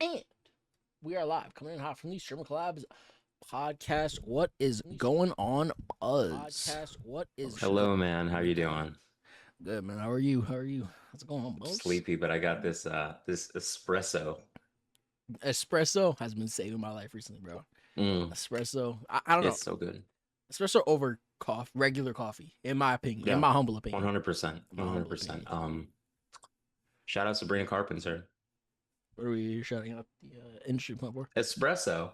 And we are live, coming in hot from the StreamerCollabs podcast. What is going on, Buzz? Hello, man. How you doing? Good, man. How are you? How's it going on, Buzz? Sleepy, but I got this espresso. Espresso has been saving my life recently, bro. Espresso. I don't know. It's so good. Espresso over regular coffee, in my opinion. Yeah, in my humble opinion. 100%. 100%. Shout out Sabrina Carpenter. What are we shouting out the industry plant for? Espresso.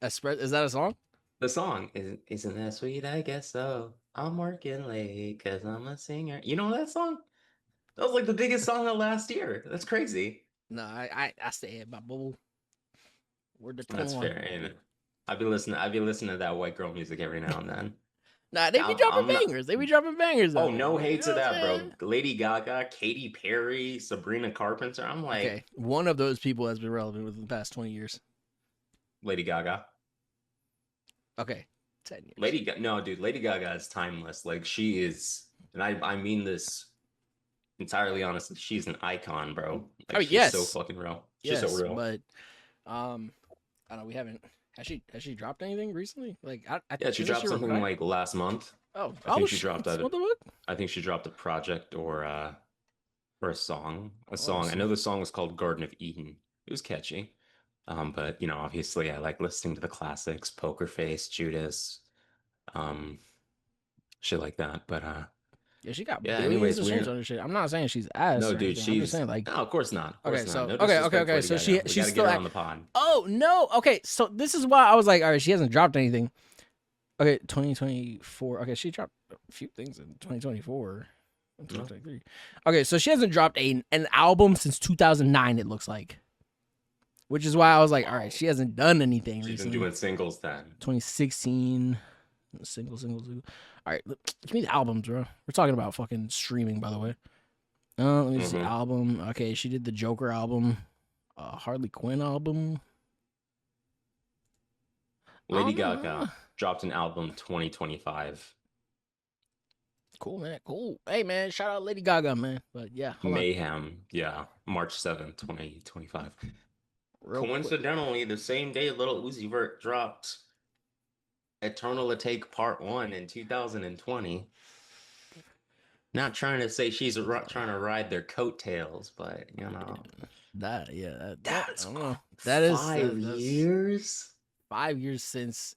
Is that a song? The song isn't that sweet? I guess so. I'm working late because I'm a singer. You know that song? That was like the biggest song of last year. That's crazy. No, I stay in my bubble. That's fair. And I be listening to that white girl music every now and then. Nah, they be dropping bangers. They be dropping bangers. Oh, no hate to that, bro. Lady Gaga, Katy Perry, Sabrina Carpenter. I'm like, okay, one of those people has been relevant within the past 20 years. Lady Gaga. Okay, 10 years. Lady Gaga is timeless. Like, she is, and I mean this entirely honestly. She's an icon, bro. Like, she's so fucking real. She's so real. But I don't know. We haven't. Has she dropped anything recently? Like, she dropped something like last month. Oh, I think she dropped that. I think she dropped a project or a song. I know the song was called Garden of Eden. It was catchy. But you know, obviously, I like listening to the classics, Poker Face, Judas, shit like that. But yeah, she got billions of streams on her shit. I'm not saying she's ass. No, dude, she's. I'm just saying, like, no, of course not. Okay, so So she's still on the pod. Oh no, okay. So this is why I was like, all right, she hasn't dropped anything. Okay, 2024. Okay, she dropped a few things in 2024 and 2023. Okay, so she hasn't dropped an album since 2009. It looks like. Which is why I was like, all right, she hasn't done anything recently. She's been doing singles then. 2016. Single. All right, give me the albums, bro. We're talking about fucking streaming, by the way. Let me see. Album. Okay, she did the Joker album. Harley Quinn album. Lady Gaga dropped an album 2025. Cool, man. Cool. Hey, man, shout out Lady Gaga, man. But yeah. Mayhem. Yeah. March 7th, 2025. Coincidentally, the same day Lil Uzi Vert dropped Eternal Atake Part 1 in 2020. Not trying to say she's trying to ride their coattails, but you know. That's I don't know. That is 5 years? 5 years since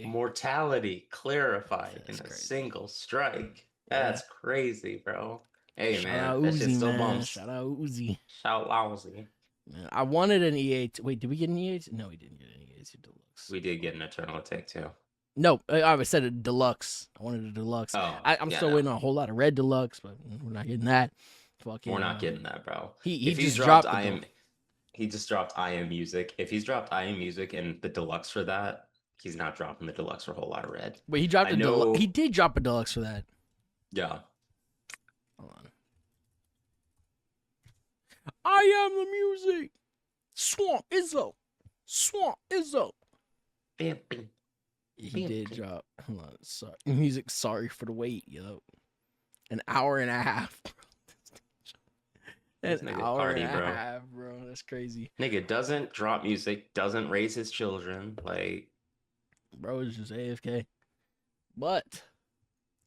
Mortality clarified in a single strike. That's crazy, bro. Hey, man, that shit still bumps. Shout out Uzi. Shout out Uzi. Man, I wanted an E8. Wait, did we get an E8? No, we didn't get an E8 Deluxe. We did get an Eternal Atake too. No, I said a deluxe. I wanted a deluxe. I'm still waiting on a whole lot of red deluxe, but we're not getting that. We're not getting that, bro. He just dropped He just dropped I Am Music. If he's dropped I Am Music and the deluxe for that, he's not dropping the deluxe for a whole lot of red. But he dropped deluxe. He did drop a deluxe for that. Yeah. Hold on. I am the music. Swamp Izzo. He did drop. Hold on. Sorry. Music. Sorry for the wait, yo. An hour and a half. An hour and a half, bro. That's crazy. Nigga doesn't drop music, doesn't raise his children. Like, bro, it's just AFK. But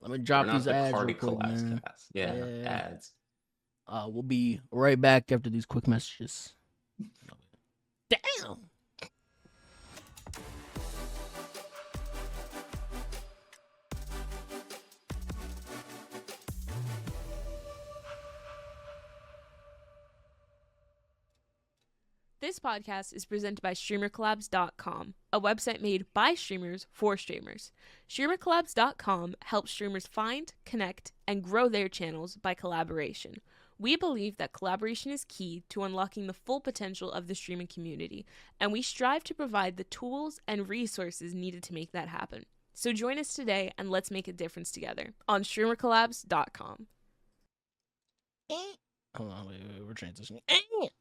let me drop these ads real quick, man. Yeah, ads. We'll be right back after these quick messages. Damn. This podcast is presented by StreamerCollabs.com, a website made by streamers for streamers. StreamerCollabs.com helps streamers find, connect, and grow their channels by collaboration. We believe that collaboration is key to unlocking the full potential of the streaming community, and we strive to provide the tools and resources needed to make that happen. So join us today and let's make a difference together on StreamerCollabs.com. Hold on, wait, we're transitioning.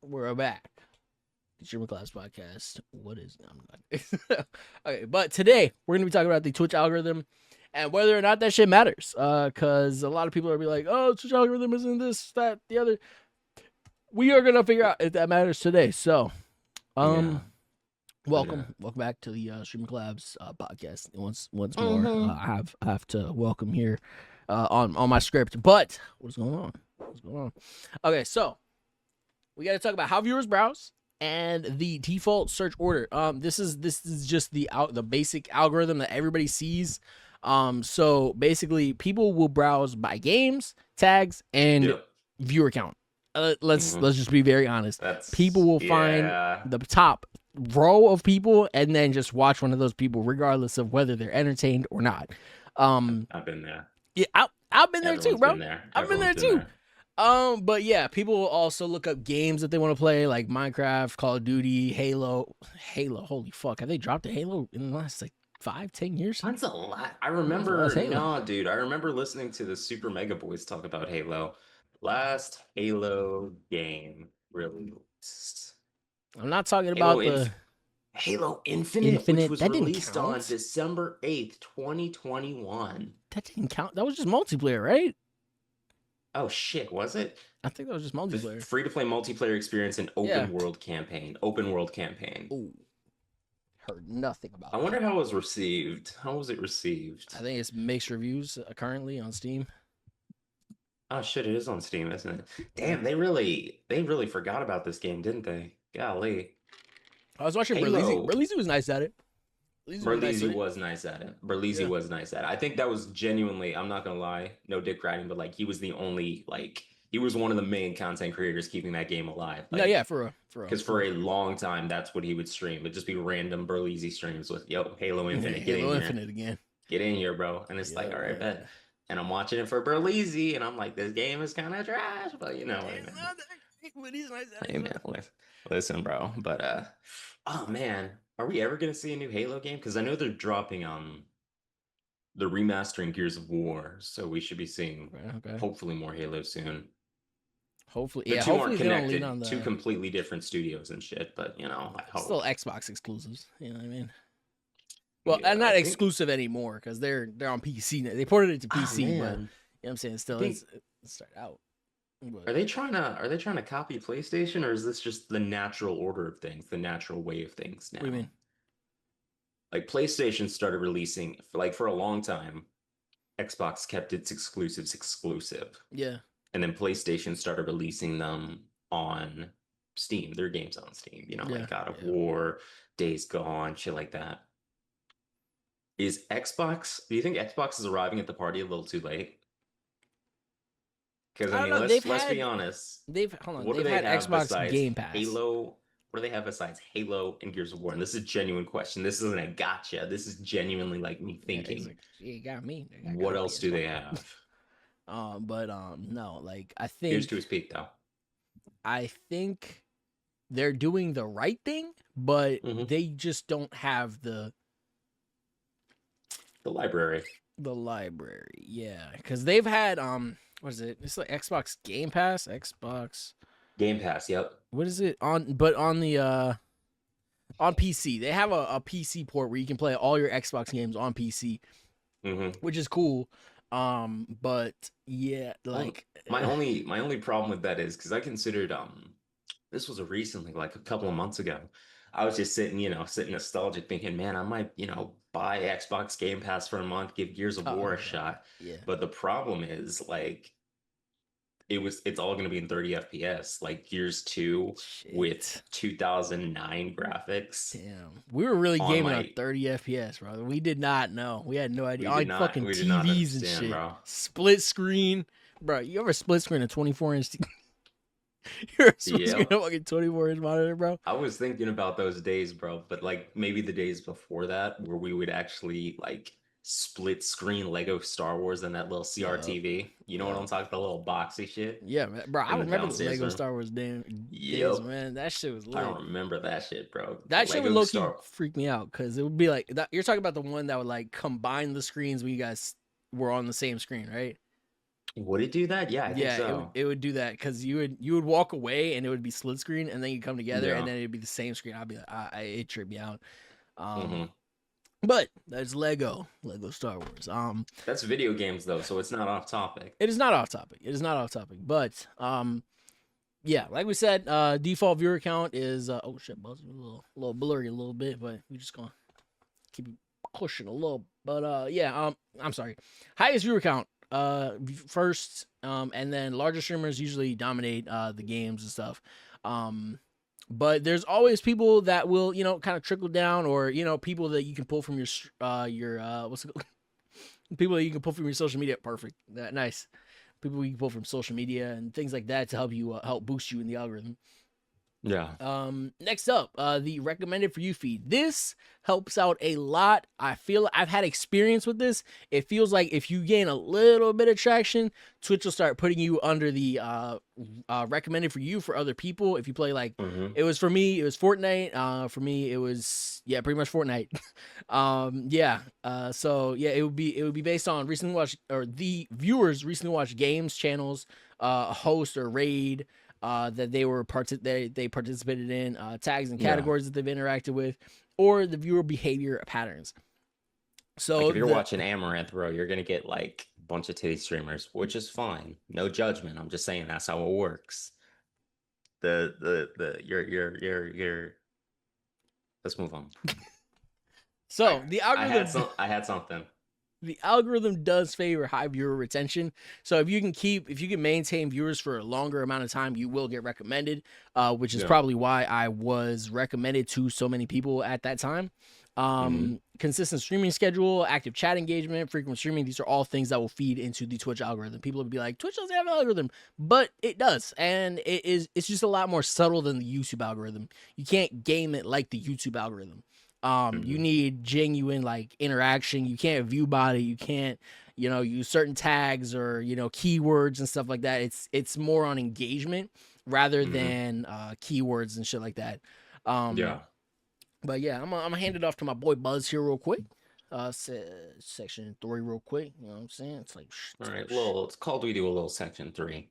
We're back. The StreamerCollabs podcast. What is? I'm not. Okay, but today we're gonna be talking about the Twitch algorithm and whether or not that shit matters. Because a lot of people are be like, "Oh, Twitch algorithm isn't this, that, the other." We are gonna figure out if that matters today. So, Um, Yeah. welcome back to the StreamerCollabs podcast. Once more, I have to welcome here on my script. But what's going on? What's going on? Okay, so we got to talk about how viewers browse and the default search order. This is just the basic algorithm that everybody sees. So basically, people will browse by games, tags, and viewer count. Let's just be very honest. People will find the top row of people and then just watch one of those people, regardless of whether they're entertained or not. I've been there. Yeah, I've been there too, bro. I've been there Everyone's too. But yeah, people will also look up games that they want to play, like Minecraft, Call of Duty, Halo. Holy fuck, have they dropped a Halo in the last like 5-10 years? That's a lot. I remember, no, dude. I remember listening to the Super Mega Boys talk about Halo. Last Halo game released. I'm not talking about the Halo Infinite, which was released on December 8th, 2021. That didn't count. That was just multiplayer, right? Oh shit, was it? I think that was just multiplayer. Free to play multiplayer experience and open world campaign. Ooh. Heard nothing about I wonder how it was received. How was it received? I think it's mixed reviews currently on Steam. Oh shit, it is on Steam, isn't it? Damn, they really forgot about this game, didn't they? Golly. I was watching Berlizzi. Berlizzi was nice at it. Berlizzi was nice at it. Berlizzi was nice at it. I think that was genuinely, I'm not gonna lie, no dick riding, but like he was the only, like, he was one of the main content creators keeping that game alive. Like, no, yeah, for real. Because for a long time, that's what he would stream. It'd just be random Berlizzi streams with, Halo Infinite, get in here. Again. Get in here, bro. And it's like, all right, bet. And I'm watching it for Berlizzi, and I'm like, this game is kind of trash, but you know what I mean. Hey, man, listen, bro. But, oh, man. Are we ever going to see a new Halo game? Because I know they're dropping the remastering Gears of War, so we should be seeing hopefully more Halo soon. Hopefully, the two hopefully aren't connected. On the... Two completely different studios and shit, but you know, I hope. Still Xbox exclusives. You know what I mean? Well, yeah, not exclusive anymore because they're on PC now. They ported it to PC, but you know what I'm saying? Still, it's started out. But... Are they trying to copy PlayStation, or is this just the natural order of things, the natural way of things now? What do you mean? Like PlayStation started releasing, for a long time, Xbox kept its exclusives exclusive. Yeah. And then PlayStation started releasing them on Steam. Their games on Steam, like God of War, Days Gone, shit like that. Do you think Xbox is arriving at the party a little too late? Because I mean, let's be honest. What do they have Xbox Game Pass? Halo. What do they have besides Halo and Gears of War? And this is a genuine question. This isn't a gotcha. This is genuinely like me thinking. You got me. What else do they have? No, like I think Here's to his peak though. I think they're doing the right thing, but they just don't have the library. The library, yeah, because they've had what is it? It's like Xbox Game Pass, Game Pass, yep. What is it on? But on the on PC, they have a PC port where you can play all your Xbox games on PC, which is cool. But yeah, like my only problem with that is because I considered this was recently, like a couple of months ago. I was just sitting nostalgic, thinking, man, I might buy Xbox Game Pass for a month, give Gears of War a shot. Yeah. But the problem is like it's all going to be in 30 FPS, like Gears 2 with 2009 graphics. Damn, we were really gaming on 30 FPS, bro. We did not know. We had no idea. On fucking TVs and shit. Bro. Split screen, bro. You ever split screen a 24-inch? You're split screen a fucking 24-inch monitor, bro. I was thinking about those days, bro. But like maybe the days before that, where we would actually like split screen Lego Star Wars and that little CRTV. You know what I'm talking about? The little boxy shit. Yeah, man. Bro, I remember the Lego Star Wars days, man. That shit was lit. I remember that shit, bro. That shit would low-key freak me out because it would be like that. You're talking about the one that would like combine the screens when you guys were on the same screen, right? Would it do that? Yeah, I think so. It would do that because you would walk away and it would be split screen and then you come together and then it'd be the same screen. I'd be like, it tripped me out. But that's Lego Star Wars. That's video games though, so it's not off topic. It is not off topic. But yeah, like we said, default viewer count is oh shit, Buzz, a little blurry a little bit, but we just gonna keep it pushing a little. But yeah, I'm sorry. Highest viewer count first, and then larger streamers usually dominate the games and stuff. But there's always people that will, kind of trickle down, or people that you can pull from your what's it called? People that you can pull from your social media. Perfect. Nice. People you can pull from social media and things like that to help you help boost you in the algorithm. Yeah. Next up, the recommended for you feed. This helps out a lot. I feel I've had experience with this. It feels like if you gain a little bit of traction, Twitch will start putting you under the recommended for you for other people. If you play like it was for me, it was Fortnite. For me, it was pretty much Fortnite. So yeah, it would be based on recently watched, or the viewers recently watched games, channels, host or raid. That they participated in, tags and categories that they've interacted with, or the viewer behavior patterns. So like if you're watching Amaranth, bro, you're gonna get like a bunch of titty streamers, which is fine. No judgment. I'm just saying that's how it works. Your let's move on. So the algorithm I had something. The algorithm does favor high viewer retention. So if you can maintain viewers for a longer amount of time, you will get recommended, which is probably why I was recommended to so many people at that time. Consistent streaming schedule, active chat engagement, frequent streaming. These are all things that will feed into the Twitch algorithm. People will be like, Twitch doesn't have an algorithm, but it does. And it's just a lot more subtle than the YouTube algorithm. You can't game it like the YouTube algorithm. You need genuine like interaction. You can't view body. You can't, use certain tags or, keywords and stuff like that. It's more on engagement rather than keywords and shit like that. But yeah, I'm gonna hand it off to my boy Buzz here real quick. Section 3 real quick. You know what I'm saying? It's like all right. Well, it's called we do a little section 3.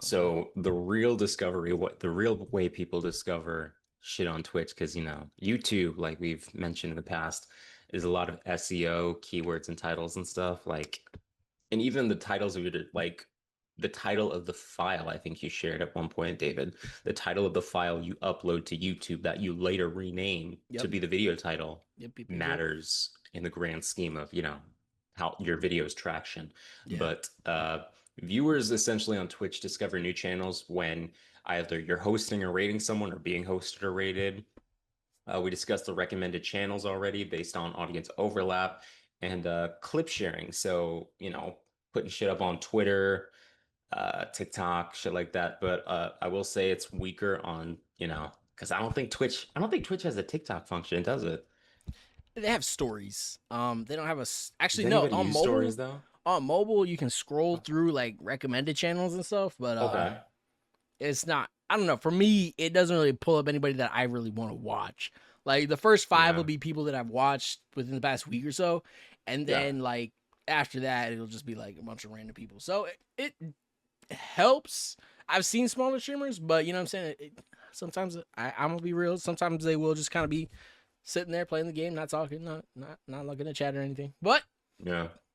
So the real discovery, the real way people discover shit on Twitch, because YouTube, like we've mentioned in the past, is a lot of SEO, keywords and titles and stuff. Like, and even the titles of the title of the file, I think you shared at one point, David, the title of the file you upload to YouTube that you later rename to be the video title matters in the grand scheme of, how your video's traction. But viewers essentially on Twitch discover new channels when either you're hosting or rating someone or being hosted or rated. We discussed the recommended channels already based on audience overlap and clip sharing. So, putting shit up on Twitter, TikTok, shit like that. But I will say it's weaker on, because I don't think Twitch has a TikTok function, does it? They have stories. They don't have actually Does no anybody on use mobile. Stories though? On mobile, you can scroll through like recommended channels and stuff, but it's not. I don't know. For me, it doesn't really pull up anybody that I really want to watch. Like the first 5 will be people that I've watched within the past week or so, and then like after that, it'll just be like a bunch of random people. So it helps. I've seen smaller streamers, but you know what I'm saying. Sometimes I'm gonna be real. Sometimes they will just kind of be sitting there playing the game, not talking, not looking at chat or anything. But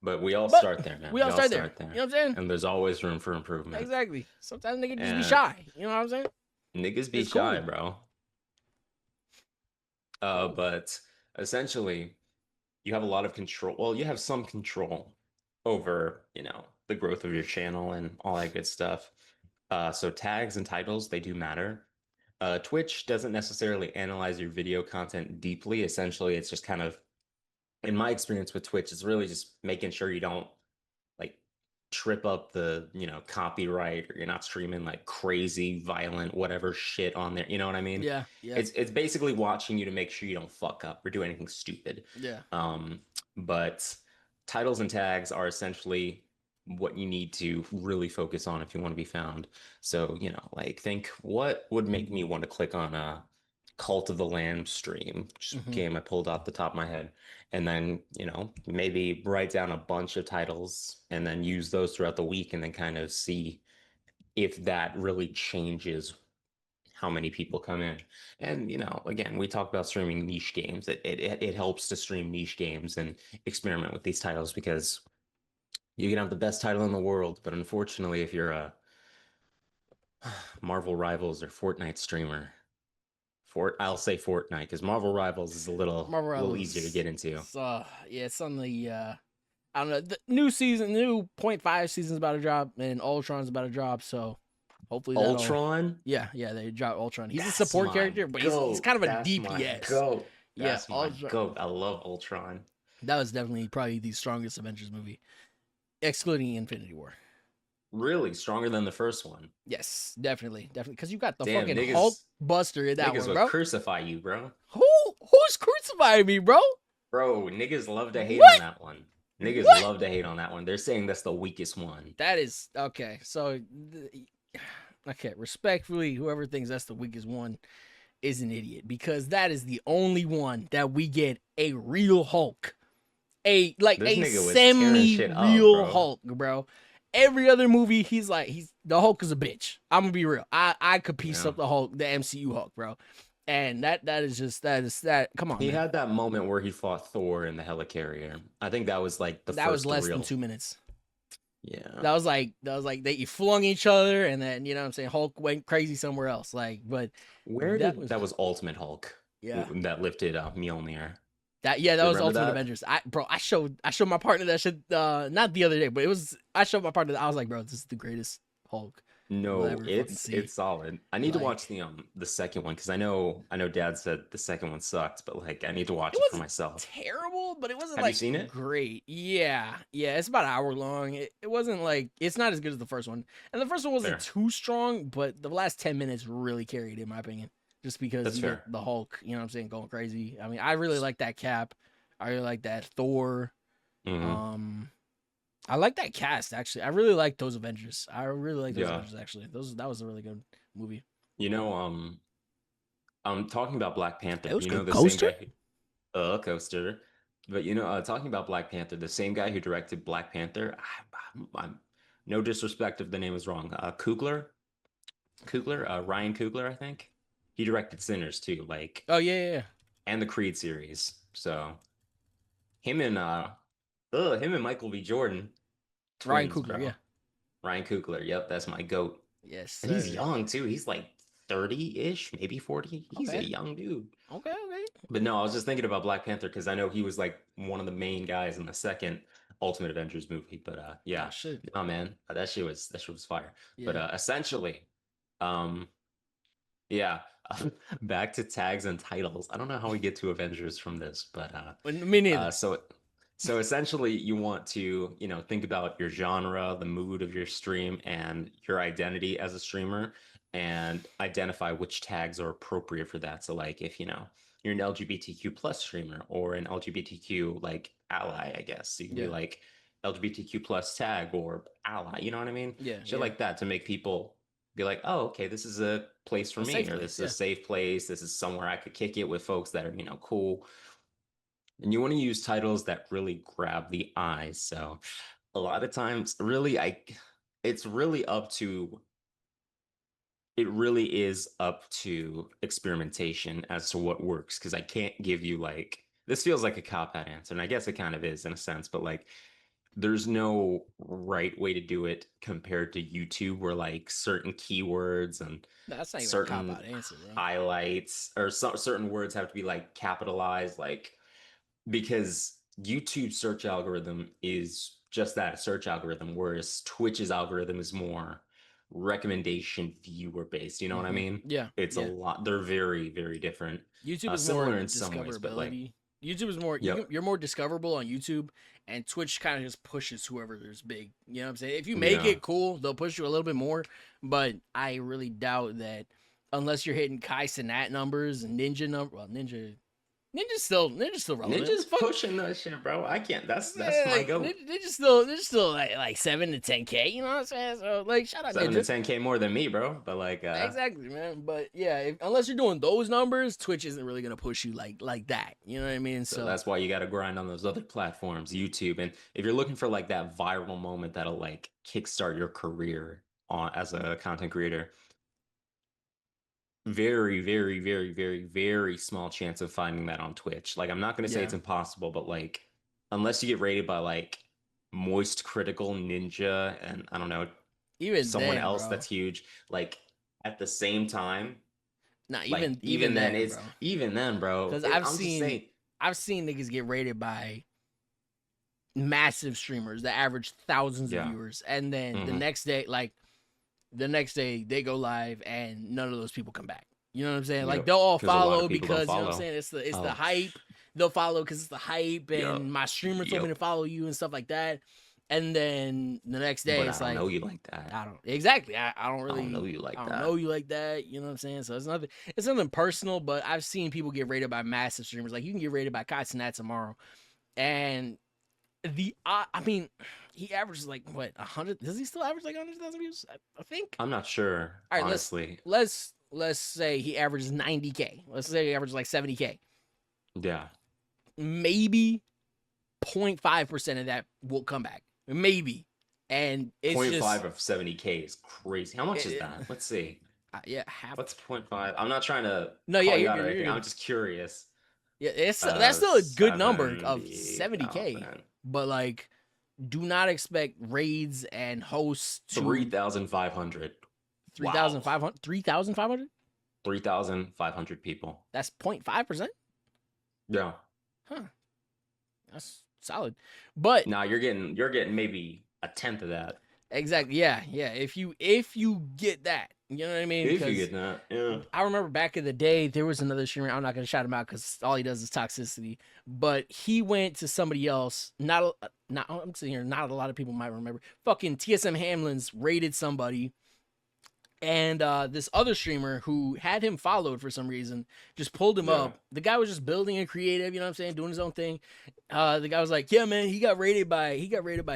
but we all start there, man. We all start there. You know what I'm saying? And there's always room for improvement. Exactly. Sometimes niggas just be shy. You know what I'm saying? Niggas be shy, bro. But essentially, you have a lot of control. Well, you have some control over, the growth of your channel and all that good stuff. So tags and titles, they do matter. Twitch doesn't necessarily analyze your video content deeply. Essentially, it's just kind of, in my experience with Twitch, it's really just making sure you don't like trip up the, copyright, or you're not streaming like crazy, violent, whatever shit on there. You know what I mean? Yeah. It's basically watching you to make sure you don't fuck up or do anything stupid. Yeah. But titles and tags are essentially what you need to really focus on if you want to be found. So, like think what would make me want to click on a Cult of the Lamb stream, which is a game I pulled off the top of my head, and then, maybe write down a bunch of titles and then use those throughout the week and then kind of see if that really changes how many people come in. And, again, we talk about streaming niche games. It helps to stream niche games and experiment with these titles, because you can have the best title in the world, but unfortunately, if you're a Marvel Rivals or Fortnite streamer? I'll say Fortnite because Marvel Rivals is a little easier to get into. So yeah, it's on the I don't know. The new season, new 0.5 season's about to drop, and Ultron's about to drop. So hopefully that'll. Ultron? Yeah, they drop Ultron. He's a That's support my character, but he's kind of a That's my DPS. goat. Yeah, That's my Ultron. goat. I love Ultron. That was definitely probably the strongest Avengers movie, excluding Infinity War. Really stronger than the first one. Yes, definitely, because you got the Damn, fucking niggas, Hulk Buster in that niggas one, would bro. crucify you, bro. Who's crucifying me, bro? Bro, niggas love to hate What? on that one. Niggas What? love to hate on that one. They're saying that's the weakest one. That is okay. So, okay, respectfully, whoever thinks that's the weakest one is an idiot because that is the only one that we get a real Hulk, a semi-real Hulk, bro. Every other movie, he's the Hulk is a bitch. I'm gonna be real. I could piece up the Hulk, the MCU Hulk, bro. And that is that. Come on, he man. had that moment where he fought Thor in the helicarrier. I think that was like that was less than 2 minutes. Yeah, that was like they flung each other, and then you know what I'm saying Hulk went crazy somewhere else. But that was Ultimate Hulk. Yeah, that lifted Mjolnir. That was Ultimate Avengers. I showed my partner that shit not the other day, but I showed my partner that I was like, bro, this is the greatest Hulk. No, it's solid. I need to watch the second one because I know Dad said the second one sucked, but like I need to watch it for myself. Terrible, but it wasn't Have you seen it? Great. Yeah, it's about an hour long. It wasn't it's not as good as the first one, and the first one wasn't too strong, but the last 10 minutes really carried, in my opinion. Just because you get the Hulk, you know what I'm saying, going crazy. I mean, I really like that Cap. I really like that Thor. Mm-hmm. I like that cast, actually. I really like those Avengers. Avengers, actually. That was a really good movie. You know, I'm talking about Black Panther. You know, the Coaster? same guy Coaster. But you know, talking about Black Panther, the same guy who directed Black Panther, I'm no disrespect if the name is wrong. Ryan Coogler, I think. He directed Sinners too, like oh yeah. And the Creed series. So him and Michael B. Jordan. Twins, Ryan Coogler, bro. yeah. Ryan Coogler, yep, that's my goat. Yes, sir. And he's young too. He's like 30-ish, maybe 40. He's a young dude. Okay. But no, I was just thinking about Black Panther because I know he was like one of the main guys in the second Ultimate Avengers movie. But yeah, oh man, that shit was fire. Yeah. But essentially, yeah, back to tags and titles. I don't know how we get to Avengers from this, but me neither. So essentially, you want to, think about your genre, the mood of your stream, and your identity as a streamer, and identify which tags are appropriate for that. So, like, if you're an LGBTQ plus streamer or an LGBTQ like ally, I guess so you can be like LGBTQ plus tag or ally. You know what I mean? Yeah. Shit like that to make people be like, oh, okay, this is a place for me, or this is a safe place. This is somewhere I could kick it with folks that are cool. And you want to use titles that really grab the eye. So a lot of times, it really is up to experimentation as to what works. Because I can't give you this feels like a cop-out answer. And I guess it kind of is in a sense, but there's no right way to do it compared to YouTube where certain keywords and that's not even certain a cop-out answer, bro. Highlights or certain words have to be capitalized, because YouTube search algorithm is just that, a search algorithm, whereas Twitch's algorithm is more recommendation viewer based. You know what I mean? Yeah. It's a lot. They're very, very different. YouTube is similar more in some ways, but YouTube is more you're more discoverable on YouTube, and Twitch kind of just pushes whoever is big. You know what I'm saying? If you make it cool, they'll push you a little bit more. But I really doubt that unless you're hitting Kai Cenat numbers and Ninja's still relevant. Ninja's pushing that shit, bro. I can't. That's my goal. Ninja's still like 7 to 10K. You know what I'm saying? So shout out 7 Ninja. to 10K more than me, bro. But exactly, man. But yeah, unless you're doing those numbers, Twitch isn't really gonna push you like that. You know what I mean? So that's why you got to grind on those other platforms, YouTube. And if you're looking for that viral moment that'll kickstart your career as a content creator, very, very, very, very, very small chance of finding that on Twitch. I'm not going to say it's impossible, but unless you get rated by Moist Critical, Ninja, and I don't know, even someone then, else bro. That's huge. at the same time, Nah, like even then, it's bro. even then, bro. Because I'm just saying, I've seen niggas get rated by massive streamers that average thousands of Yeah. viewers, and then the Mhm. next day they go live and none of those people come back. You know what I'm saying? Like Yep, they'll all 'cause a lot of follow people don't because you know what I'm follow. saying. It's the Oh. hype. They'll follow because it's the hype, and Yup. my streamer told me Yup. to follow you and stuff like that. And then the next day But it's I don't like know you like that. I don't exactly. I don't I really don't know you like I don't that. know you like that. You know what I'm saying? So it's nothing personal, but I've seen people get rated by massive streamers. Like you can get rated by Kai Cenat tomorrow, and I mean, he averages like what 100. Does he still average like 100,000 views? I think. I'm not sure. All right, honestly. let's say he averages 90K. Let's say he averages like 70K. Yeah. Maybe 0.5% of that will come back. Maybe. And it's 0.5 just of 70K is crazy. How much is that? Let's see. yeah, half. What's 0.5? I'm not trying to No, call yeah, you you're out or good, anything. you're I'm good. just curious. Yeah, that's still a good number of 70,000. 70K. But like, do not expect raids and hosts to 3,500. 3,500. 3,500. 3,500 people. That's 0.5%. Yeah. Huh. That's solid. But Now you're getting maybe a tenth of that. exactly, yeah. If you get that, you know what I mean? If you get that, yeah. I remember back in the day, there was another streamer. I'm not gonna shout him out because all he does is toxicity. But he went to somebody else. I'm sitting here. Not a lot of people might remember. Fucking TSM Hamlin's raided somebody, and this other streamer who had him followed for some reason just pulled him Yeah. up. The guy was just building a creative, you know what I'm saying, doing his own thing. The guy was like, "Yeah, man, he got raided by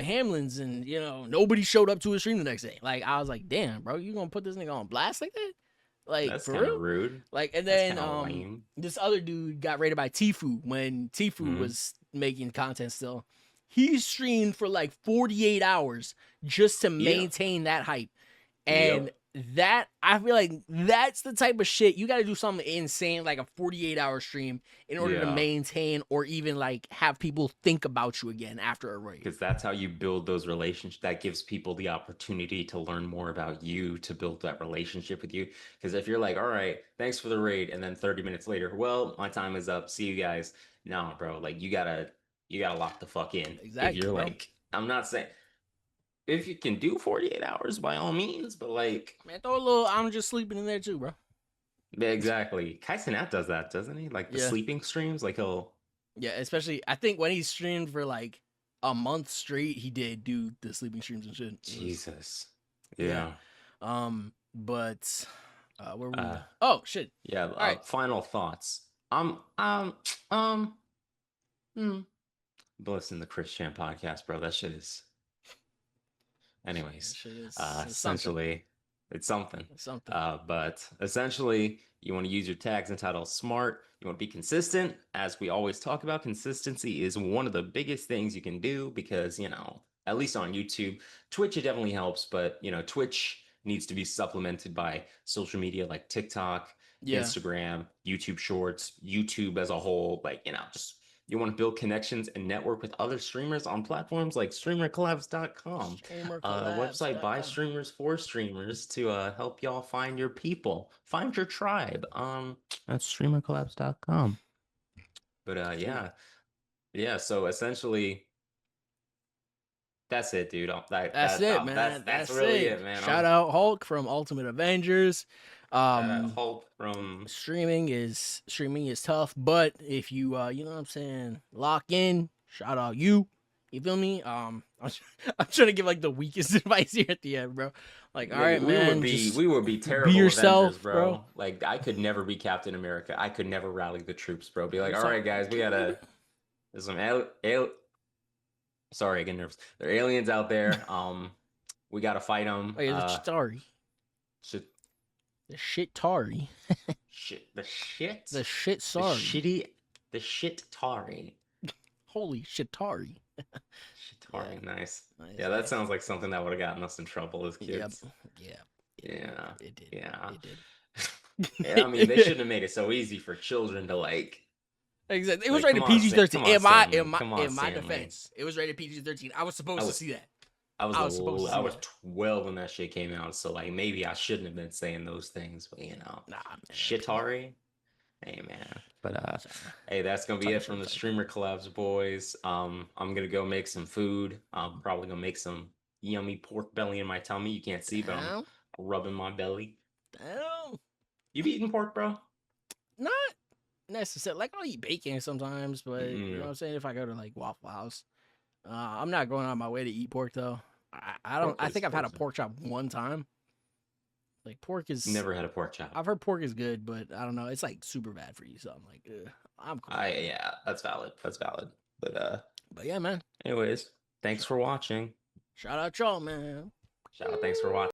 Hamlin's, and you know nobody showed up to his stream the next day." Like I was like, "Damn, bro, you gonna put this nigga on blast like that?" Like That's for kind real? of rude. Like, and That's then kinda lame. this other dude got rated by Tfue when Tfue Mhm. was making content still. He streamed for like 48 hours just to maintain that hype. And Yep. that, I feel like that's the type of shit you got to do something insane like a 48-hour stream in order to Yeah. maintain or even like have people think about you again after a raid. Because that's how you build those relationships. That gives people the opportunity to learn more about you, to build that relationship with you. Because if you're like, all right, thanks for the raid, and then 30 minutes later, well, my time is up. See you guys. No, bro, like you gotta lock the fuck in. Exactly, If you're bro. like, I'm not saying if you can do 48 hours by all means, but like, Man, throw a little I'm just sleeping in there too, bro. yeah, exactly. Kai Cenat does that, doesn't he? Like the Yeah. sleeping streams, like he'll Yeah, especially I think when he streamed for like a month straight, he did do the sleeping streams and shit. It was- Jesus. Yeah. Yeah. But where were we? Uh, Oh shit. Yeah. right. Final thoughts. Listen to the Chris Chan podcast, bro. That shit is. Anyways, Shit is essentially, it's something. something. But essentially, you want to use your tags and titles smart. You want to be consistent, as we always talk about. Consistency is one of the biggest things you can do because, you know, at least on YouTube, Twitch it definitely helps, but you know, Twitch needs to be supplemented by social media like TikTok, Yeah. Instagram, YouTube Shorts, YouTube as a whole. Like, you know, just you want to build connections and network with other streamers on platforms like StreamerCollabs.com. The website by streamers for streamers to help y'all find your people, find your tribe. That's StreamerCollabs.com. But yeah. So essentially, that's it, dude. That's it, man. That's really it, man. Shout out Hulk from Ultimate Avengers. Hulk from streaming is tough, but if you you know what I'm saying, lock in. Shout out you. You feel me? I'm trying to give like the weakest advice here at the end, bro. Like, all right, man. We would be terrible yourself, Avengers, bro. Like, I could never be Captain America. I could never rally the troops, bro. Be like, all right, guys, we gotta. There's some Sorry, I get nervous. There are aliens out there. We gotta fight them. Wait, the Chitari. The shit Tari. The shit. The shit sorry. The shit Tari. Holy shitari. Shitari, nice. Yeah, that sounds like something that would have gotten us in trouble as kids. Yeah. It did. Yeah. It did. Yeah, I mean, they shouldn't have made it so easy for children to like. Exactly. It was Like, rated come on, PG-13. Sam- In my come on, defense, Stanley. it was rated PG-13. I was supposed to see that. I was supposed to I see was that. 12 when that shit came out, so like maybe I shouldn't have been saying those things, but Nah, man. Shitari. Hey man. But Sorry. hey, that's gonna be Sorry, it from the sorry. Streamer Collabs boys. I'm gonna go make some food. I'm probably gonna make some yummy pork belly in my tummy. You can't see, but I'm Damn. rubbing my belly. Damn. You be eating pork, bro? Not necessarily. Like, I'll eat bacon sometimes, but you know what I'm saying? If I go to like Waffle House, I'm not going out of my way to eat pork though. I don't. I think I've had a pork chop one time. Like, pork is Never had a pork chop. I've heard pork is good, but I don't know. It's like super bad for you, so I'm like, ugh, I'm cool. Yeah, that's valid. That's valid. But yeah, man. Anyways, thanks for watching. Shout out y'all, man. Thanks for watching.